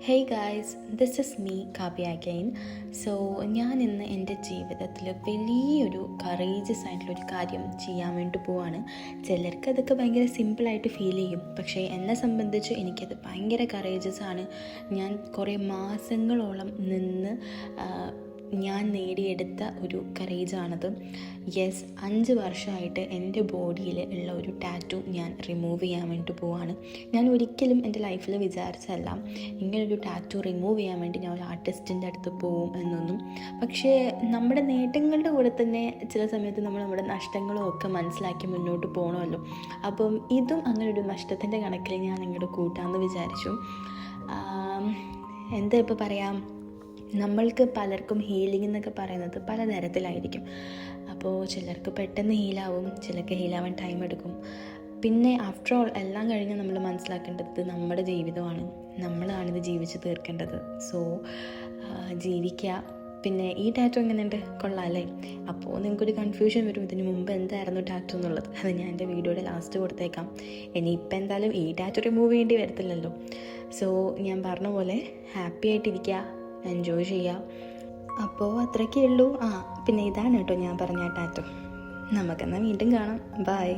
Hey guys, this is me Kavya again. So ഞാൻ ഇന്ന് എൻ്റെ ജീവിതത്തിൽ വലിയൊരു കറേജസ് ആയിട്ടുള്ളൊരു കാര്യം ചെയ്യാൻ വേണ്ടി പോവാണ്. ചിലർക്ക് അതൊക്കെ ഭയങ്കര സിമ്പിളായിട്ട് ഫീൽ ചെയ്യും, പക്ഷേ എന്നെ സംബന്ധിച്ച് എനിക്കത് ഭയങ്കര കറേജസ് ആണ്. ഞാൻ കുറേ മാസങ്ങളോളം നിന്ന് ഞാൻ നേടിയെടുത്ത ഒരു കറേജാണത്. യെസ്, 5 വർഷമായിട്ട് എൻ്റെ ബോഡിയിൽ ഉള്ള ഒരു ടാറ്റു ഞാൻ റിമൂവ് ചെയ്യാൻ വേണ്ടി പോവാണ്. ഞാൻ ഒരിക്കലും എൻ്റെ ലൈഫിൽ വിചാരിച്ചല്ല ഇങ്ങനൊരു ടാറ്റു റിമൂവ് ചെയ്യാൻ വേണ്ടി ഞാൻ ഒരു ആർട്ടിസ്റ്റിൻ്റെ അടുത്ത് പോവും എന്നൊന്നും. പക്ഷേ നമ്മുടെ നേട്ടങ്ങളുടെ കൂടെ തന്നെ ചില സമയത്ത് നമ്മൾ നമ്മുടെ നഷ്ടങ്ങളും ഒക്കെ മനസ്സിലാക്കി മുന്നോട്ട് പോകണമല്ലോ. അപ്പം ഇതും അങ്ങനെ ഒരു നഷ്ടത്തിൻ്റെ കണക്കിൽ ഞാൻ ഇങ്ങോട്ട് കൂട്ടാമെന്ന് വിചാരിച്ചു. എന്താ ഇപ്പോൾ പറയാം, നമ്മൾക്ക് പലർക്കും ഹീലിംഗ് എന്നൊക്കെ പറയുന്നത് പലതരത്തിലായിരിക്കും. അപ്പോൾ ചിലർക്ക് പെട്ടെന്ന് ഹീലാവും, ചിലർക്ക് ഹീലാവാൻ ടൈം എടുക്കും. പിന്നെ ആഫ്റ്റർ ഓൾ എല്ലാം കഴിഞ്ഞ് നമ്മൾ മനസ്സിലാക്കേണ്ടത് നമ്മുടെ ജീവിതമാണ്, നമ്മളാണിത് ജീവിച്ച് തീർക്കേണ്ടത്. സോ ജീവിക്കുക. പിന്നെ ഈ ടാറ്റു എങ്ങനെയുണ്ട്, കൊള്ളാമല്ലേ? അപ്പോൾ നിങ്ങൾക്കൊരു കൺഫ്യൂഷൻ വരും, ഇതിന് മുമ്പ് എന്തായിരുന്നു ടാറ്റു എന്നുള്ളത്. അത് ഞാൻ എൻ്റെ വീഡിയോയുടെ ലാസ്റ്റ് കൊടുത്തേക്കാം. ഇനിയിപ്പോൾ എന്തായാലും ഈ ടാറ്റു റിമൂവ് ചെയ്യേണ്ടി വരത്തില്ലല്ലോ. സോ ഞാൻ പറഞ്ഞ പോലെ ഹാപ്പി ആയിട്ടിരിക്കുക, എൻജോയ് ചെയ്യുക. അപ്പോൾ അത്രയ്ക്കേ ഉള്ളൂ. പിന്നെ ഇതാണ് കേട്ടോ ഞാൻ പറഞ്ഞ ടാറ്റു. നമുക്കെന്നാൽ വീണ്ടും കാണാം. ബൈ.